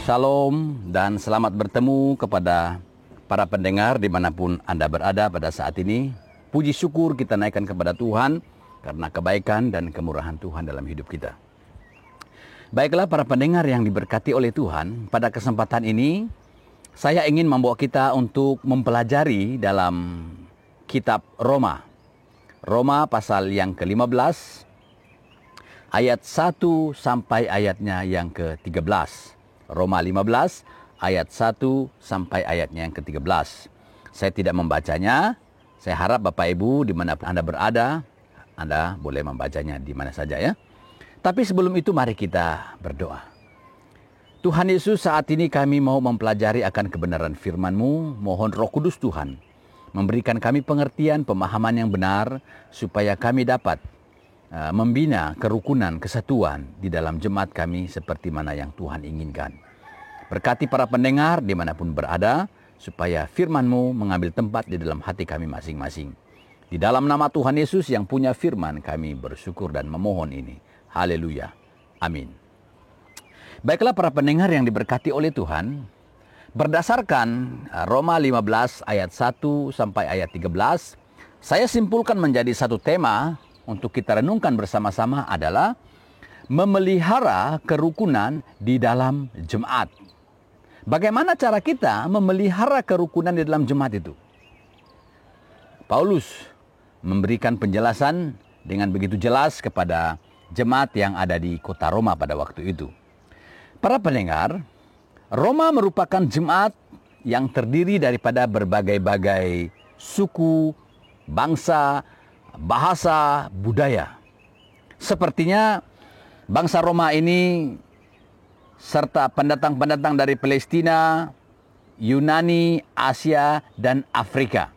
Shalom dan selamat bertemu kepada para pendengar dimanapun Anda berada pada saat ini. Puji syukur kita naikkan kepada Tuhan karena kebaikan dan kemurahan Tuhan dalam hidup kita. Baiklah para pendengar yang diberkati oleh Tuhan, pada kesempatan ini saya ingin membawa kita untuk mempelajari dalam kitab Roma. Roma pasal yang ke-15 ayat 1 sampai ayatnya yang ke-13. Roma 15 ayat 1 sampai ayatnya yang ke-13. Saya tidak membacanya. Saya harap Bapak Ibu dimanapun Anda berada, Anda boleh membacanya di mana saja ya. Tapi sebelum itu mari kita berdoa. Tuhan Yesus, saat ini kami mau mempelajari akan kebenaran firman-Mu. Mohon Roh Kudus Tuhan memberikan kami pengertian, pemahaman yang benar supaya kami dapat membina kerukunan, kesatuan di dalam jemaat kami seperti mana yang Tuhan inginkan. Berkati para pendengar dimanapun berada, supaya firman-Mu mengambil tempat di dalam hati kami masing-masing. Di dalam nama Tuhan Yesus yang punya firman, kami bersyukur dan memohon ini. Haleluya. Amin. Baiklah para pendengar yang diberkati oleh Tuhan, berdasarkan Roma 15 ayat 1 sampai ayat 13, saya simpulkan menjadi satu tema untuk kita renungkan bersama-sama adalah memelihara kerukunan di dalam jemaat. Bagaimana cara kita memelihara kerukunan di dalam jemaat itu? Paulus memberikan penjelasan dengan begitu jelas kepada jemaat yang ada di kota Roma pada waktu itu. Para pendengar, Roma merupakan jemaat yang terdiri daripada berbagai-bagai suku, bangsa, bahasa, budaya. Sepertinya bangsa Roma ini serta pendatang-pendatang dari Palestina, Yunani, Asia, dan Afrika.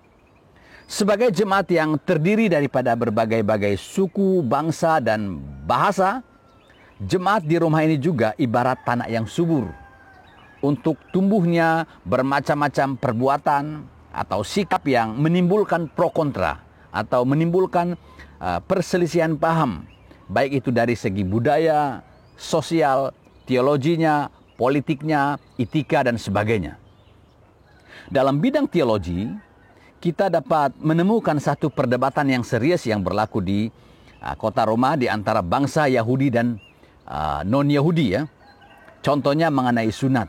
Sebagai jemaat yang terdiri daripada berbagai-bagai suku, bangsa, dan bahasa, jemaat di Roma ini juga ibarat tanah yang subur untuk tumbuhnya bermacam-macam perbuatan atau sikap yang menimbulkan pro kontra atau menimbulkan perselisihan paham, baik itu dari segi budaya, sosial, teologinya, politiknya, etika, dan sebagainya. Dalam bidang teologi, kita dapat menemukan satu perdebatan yang serius yang berlaku di kota Roma di antara bangsa Yahudi dan non-Yahudi ya. Contohnya mengenai sunat,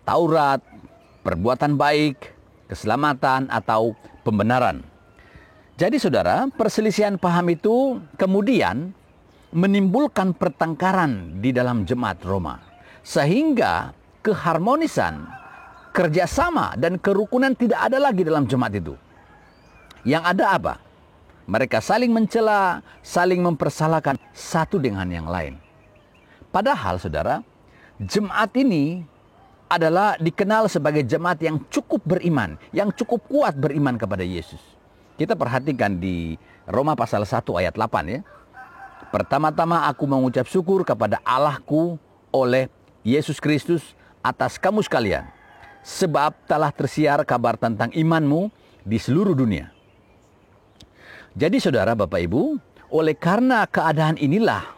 Taurat, perbuatan baik, keselamatan, atau pembenaran. Jadi saudara, perselisihan paham itu kemudian menimbulkan pertengkaran di dalam jemaat Roma. Sehingga keharmonisan, kerjasama, dan kerukunan tidak ada lagi dalam jemaat itu. Yang ada apa? Mereka saling mencela, saling mempersalahkan satu dengan yang lain. Padahal saudara, jemaat ini adalah dikenal sebagai jemaat yang cukup beriman, yang cukup kuat beriman kepada Yesus. Kita perhatikan di Roma pasal 1 ayat 8 ya. Pertama-tama aku mengucap syukur kepada Allahku oleh Yesus Kristus atas kamu sekalian, sebab telah tersiar kabar tentang imanmu di seluruh dunia. Jadi saudara, Bapak Ibu, oleh karena keadaan inilah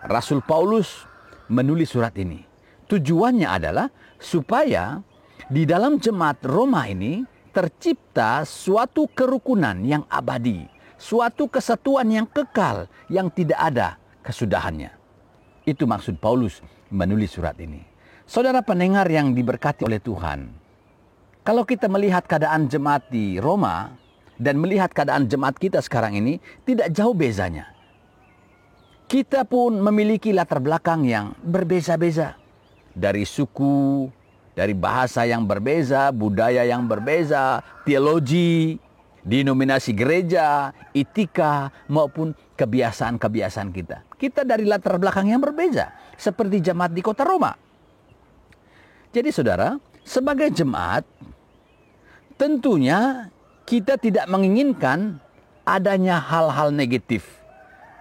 Rasul Paulus menulis surat ini. Tujuannya adalah supaya di dalam jemaat Roma ini tercipta suatu kerukunan yang abadi, suatu kesatuan yang kekal yang tidak ada kesudahannya. Itu maksud Paulus menulis surat ini. Saudara pendengar yang diberkati oleh Tuhan, kalau kita melihat keadaan jemaat di Roma dan melihat keadaan jemaat kita sekarang ini, tidak jauh bezanya. Kita pun memiliki latar belakang yang berbeza-beza. Dari suku, dari bahasa yang berbeza, budaya yang berbeza, teologi, denominasi gereja, etika, maupun kebiasaan-kebiasaan kita. Kita dari latar belakang yang berbeza, seperti jemaat di kota Roma. Jadi saudara, sebagai jemaat, tentunya kita tidak menginginkan adanya hal-hal negatif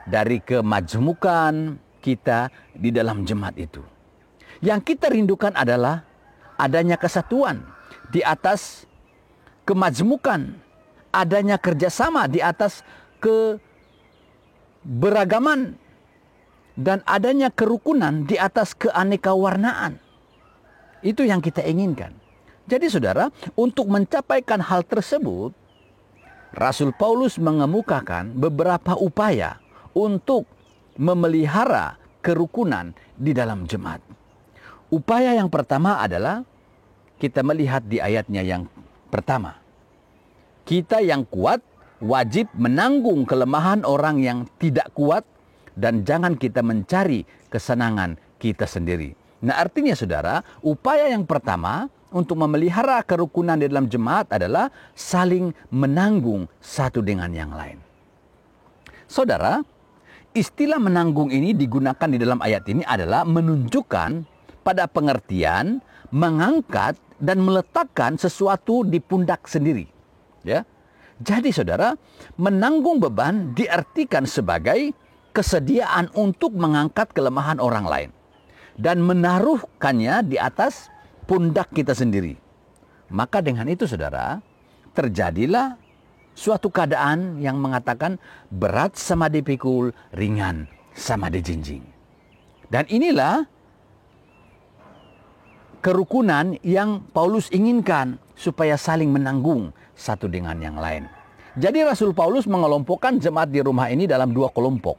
dari kemajmukan kita di dalam jemaat itu. Yang kita rindukan adalah adanya kesatuan di atas kemajmukan, adanya kerjasama di atas keberagaman, dan adanya kerukunan di atas keanekarwarnaan. Itu yang kita inginkan. Jadi saudara, untuk mencapaikan hal tersebut, Rasul Paulus mengemukakan beberapa upaya untuk memelihara kerukunan di dalam jemaat. Upaya yang pertama adalah kita melihat di ayatnya yang pertama. Kita yang kuat wajib menanggung kelemahan orang yang tidak kuat dan jangan kita mencari kesenangan kita sendiri. Nah, artinya saudara, upaya yang pertama untuk memelihara kerukunan di dalam jemaat adalah saling menanggung satu dengan yang lain. Saudara, istilah menanggung ini digunakan di dalam ayat ini adalah menunjukkan pada pengertian mengangkat dan meletakkan sesuatu di pundak sendiri. Ya. Jadi saudara, menanggung beban diartikan sebagai kesediaan untuk mengangkat kelemahan orang lain dan menaruhkannya di atas pundak kita sendiri. Maka dengan itu saudara, terjadilah suatu keadaan yang mengatakan berat sama dipikul, ringan sama dijinjing. Dan inilah kerukunan yang Paulus inginkan supaya saling menanggung satu dengan yang lain. Jadi Rasul Paulus mengelompokkan jemaat di rumah ini dalam dua kelompok.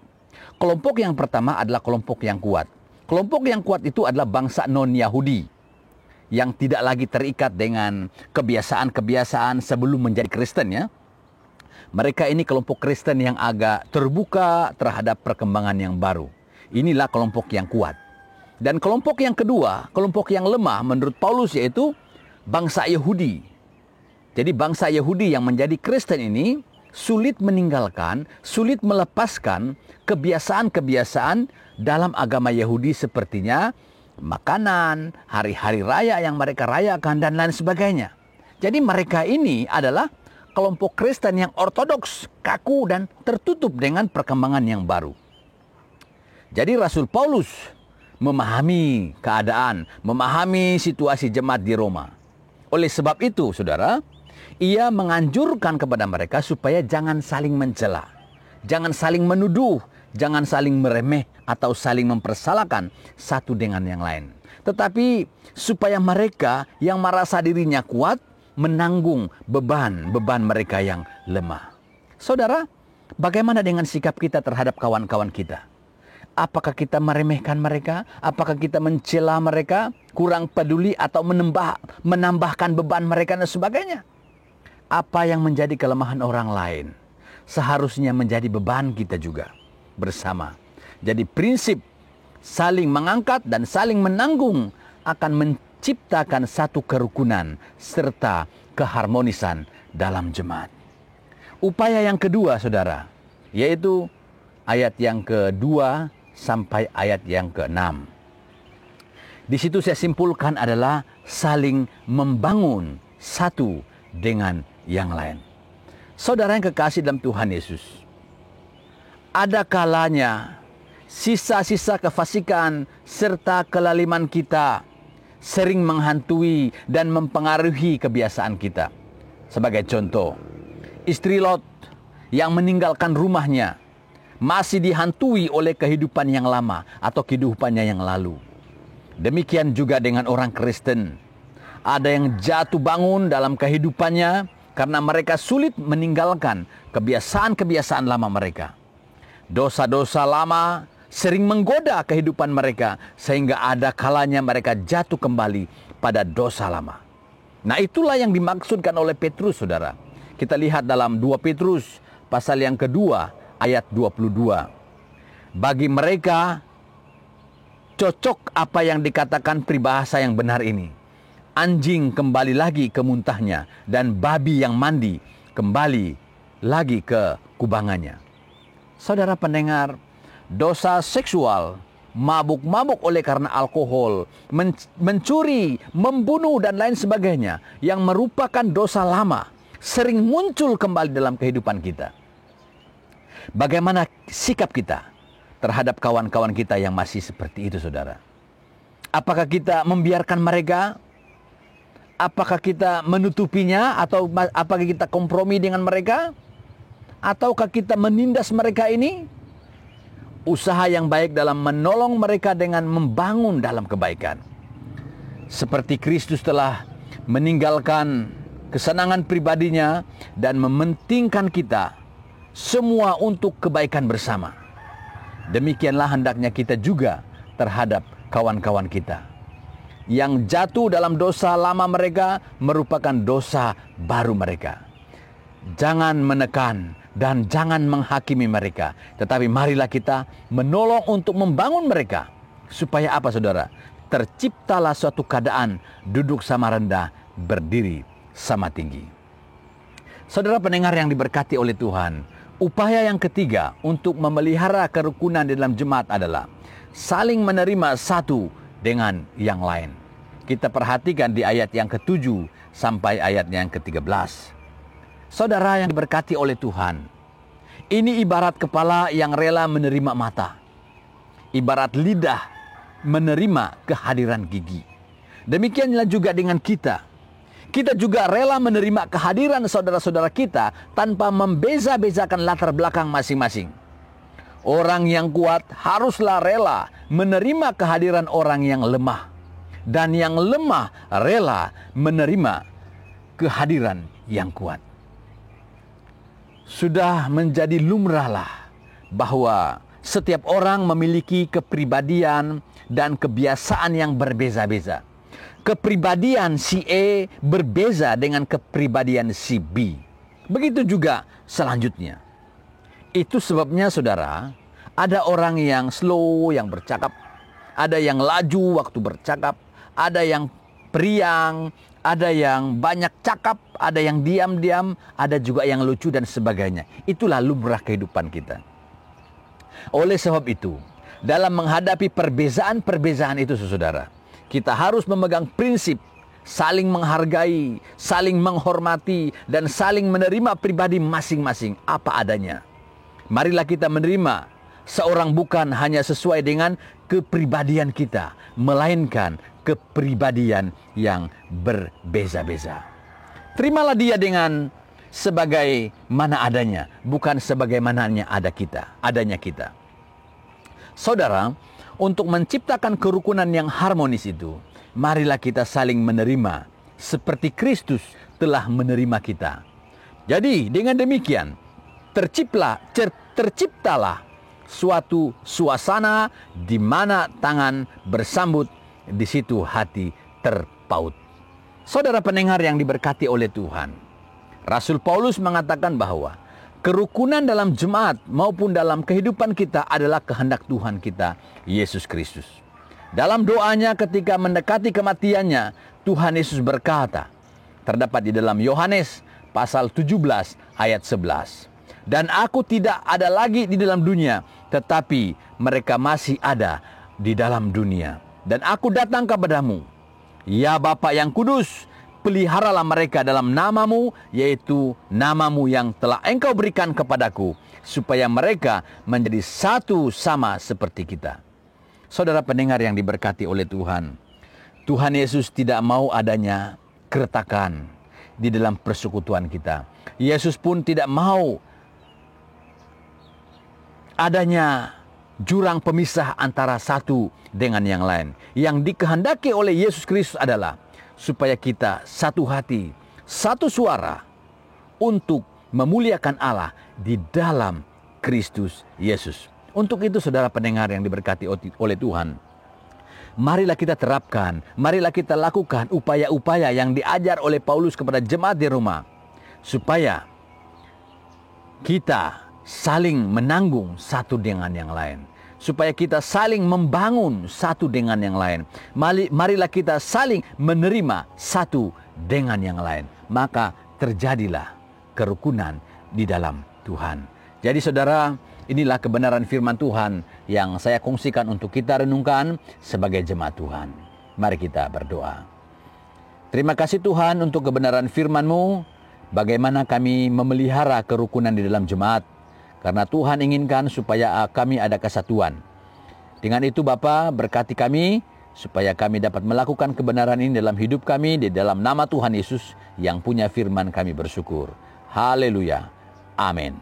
Kelompok yang pertama adalah kelompok yang kuat. Kelompok yang kuat itu adalah bangsa non-Yahudi yang tidak lagi terikat dengan kebiasaan-kebiasaan sebelum menjadi Kristen ya. Mereka ini kelompok Kristen yang agak terbuka terhadap perkembangan yang baru. Inilah kelompok yang kuat. Dan kelompok yang kedua, kelompok yang lemah menurut Paulus yaitu bangsa Yahudi. Jadi bangsa Yahudi yang menjadi Kristen ini sulit meninggalkan, sulit melepaskan kebiasaan-kebiasaan dalam agama Yahudi sepertinya makanan, hari-hari raya yang mereka rayakan dan lain sebagainya. Jadi mereka ini adalah kelompok Kristen yang ortodoks, kaku dan tertutup dengan perkembangan yang baru. Jadi Rasul Paulus memahami keadaan, memahami situasi jemaat di Roma. Oleh sebab itu, saudara, ia menganjurkan kepada mereka supaya jangan saling mencela, jangan saling menuduh, jangan saling meremeh atau saling mempersalahkan satu dengan yang lain. Tetapi supaya mereka yang merasa dirinya kuat menanggung beban mereka yang lemah. Saudara, bagaimana dengan sikap kita terhadap kawan-kawan kita? Apakah kita meremehkan mereka? Apakah kita mencela mereka? Kurang peduli atau menambahkan beban mereka dan sebagainya? Apa yang menjadi kelemahan orang lain seharusnya menjadi beban kita juga bersama. Jadi prinsip saling mengangkat dan saling menanggung akan menciptakan satu kerukunan serta keharmonisan dalam jemaat. Upaya yang kedua, saudara, yaitu ayat yang kedua sampai ayat yang ke-6. Di situ saya simpulkan adalah saling membangun satu dengan yang lain. Saudara yang kekasih dalam Tuhan Yesus, ada kalanya sisa-sisa kefasikan serta kelaliman kita sering menghantui dan mempengaruhi kebiasaan kita. Sebagai contoh, istri Lot yang meninggalkan rumahnya masih dihantui oleh kehidupan yang lama atau kehidupannya yang lalu. Demikian juga dengan orang Kristen. Ada yang jatuh bangun dalam kehidupannya karena mereka sulit meninggalkan kebiasaan-kebiasaan lama mereka. Dosa-dosa lama sering menggoda kehidupan mereka sehingga ada kalanya mereka jatuh kembali pada dosa lama. Nah, itulah yang dimaksudkan oleh Petrus, saudara. Kita lihat dalam 2 Petrus pasal yang kedua ayat 22. Bagi mereka cocok apa yang dikatakan peribahasa yang benar ini. Anjing kembali lagi ke muntahnya dan babi yang mandi kembali lagi ke kubangannya. Saudara pendengar, dosa seksual, mabuk-mabuk oleh karena alkohol, mencuri, membunuh dan lain sebagainya yang merupakan dosa lama sering muncul kembali dalam kehidupan kita. Bagaimana sikap kita terhadap kawan-kawan kita yang masih seperti itu, saudara? Apakah kita membiarkan mereka? Apakah kita menutupinya? Atau apakah kita kompromi dengan mereka? Ataukah kita menindas mereka ini? Usaha yang baik dalam menolong mereka dengan membangun dalam kebaikan. seperti Kristus telah meninggalkan kesenangan pribadinya dan mementingkan kita semua untuk kebaikan bersama. Demikianlah hendaknya kita juga terhadap kawan-kawan kita. Yang jatuh dalam dosa lama mereka merupakan dosa baru mereka. Jangan menekan dan jangan menghakimi mereka, tetapi marilah kita menolong untuk membangun mereka. Supaya apa, saudara? Terciptalah suatu keadaan duduk sama rendah, berdiri sama tinggi. Saudara pendengar yang diberkati oleh Tuhan, upaya yang ketiga untuk memelihara kerukunan di dalam jemaat adalah saling menerima satu dengan yang lain. Kita perhatikan di ayat yang ke-7 sampai ayatnya yang ke-13. Saudara yang diberkati oleh Tuhan, ini ibarat kepala yang rela menerima mata, ibarat lidah menerima kehadiran gigi. Demikianlah juga dengan kita. Kita juga rela menerima kehadiran saudara-saudara kita tanpa membeza-bezakan latar belakang masing-masing. Orang yang kuat haruslah rela menerima kehadiran orang yang lemah. Dan yang lemah rela menerima kehadiran yang kuat. Sudah menjadi lumrahlah bahwa setiap orang memiliki kepribadian dan kebiasaan yang berbeza-beza. Kepribadian si A berbeza dengan kepribadian si B. Begitu juga selanjutnya. Itu sebabnya saudara, ada orang yang slow yang bercakap, ada yang laju waktu bercakap, ada yang periang, ada yang banyak cakap, ada yang diam-diam, ada juga yang lucu dan sebagainya. Itulah lumrah kehidupan kita. Oleh sebab itu, dalam menghadapi perbezaan-perbezaan itu, saudara, kita harus memegang prinsip saling menghargai, saling menghormati, dan saling menerima pribadi masing-masing apa adanya. Marilah kita menerima seorang bukan hanya sesuai dengan kepribadian kita, melainkan kepribadian yang berbeza-beza. Terimalah dia dengan sebagai mana adanya, bukan sebagaimananya adanya kita. Saudara, untuk menciptakan kerukunan yang harmonis itu, marilah kita saling menerima seperti Kristus telah menerima kita. Jadi, dengan demikian, terciptalah suatu suasana di mana tangan bersambut, di situ hati terpaut. Saudara pendengar yang diberkati oleh Tuhan, Rasul Paulus mengatakan bahwa kerukunan dalam jemaat maupun dalam kehidupan kita adalah kehendak Tuhan kita, Yesus Kristus. Dalam doanya ketika mendekati kematiannya, Tuhan Yesus berkata, terdapat di dalam Yohanes pasal 17 ayat 11. Dan aku tidak ada lagi di dalam dunia, tetapi mereka masih ada di dalam dunia. Dan aku datang kepadamu, ya Bapa yang kudus, peliharalah mereka dalam namamu, yaitu namamu yang telah engkau berikan kepadaku, supaya mereka menjadi satu sama seperti kita. Saudara pendengar yang diberkati oleh Tuhan, Tuhan Yesus tidak mau adanya keretakan di dalam persekutuan kita. Yesus pun tidak mau adanya jurang pemisah antara satu dengan yang lain. Yang dikehendaki oleh Yesus Kristus adalah supaya kita satu hati, satu suara untuk memuliakan Allah di dalam Kristus Yesus. Untuk itu saudara pendengar yang diberkati oleh Tuhan, marilah kita terapkan, marilah kita lakukan upaya-upaya yang diajar oleh Paulus kepada jemaat di Roma, supaya kita saling menanggung satu dengan yang lain, supaya kita saling membangun satu dengan yang lain. Marilah kita saling menerima satu dengan yang lain. Maka terjadilah kerukunan di dalam Tuhan. Jadi saudara, inilah kebenaran firman Tuhan yang saya kongsikan untuk kita renungkan sebagai jemaat Tuhan. Mari kita berdoa. Terima kasih Tuhan untuk kebenaran firman-Mu, bagaimana kami memelihara kerukunan di dalam jemaat. Karena Tuhan inginkan supaya kami ada kesatuan. Dengan itu Bapa, berkati kami supaya kami dapat melakukan kebenaran ini dalam hidup kami, di dalam nama Tuhan Yesus yang punya firman kami bersyukur. Haleluya. Amin.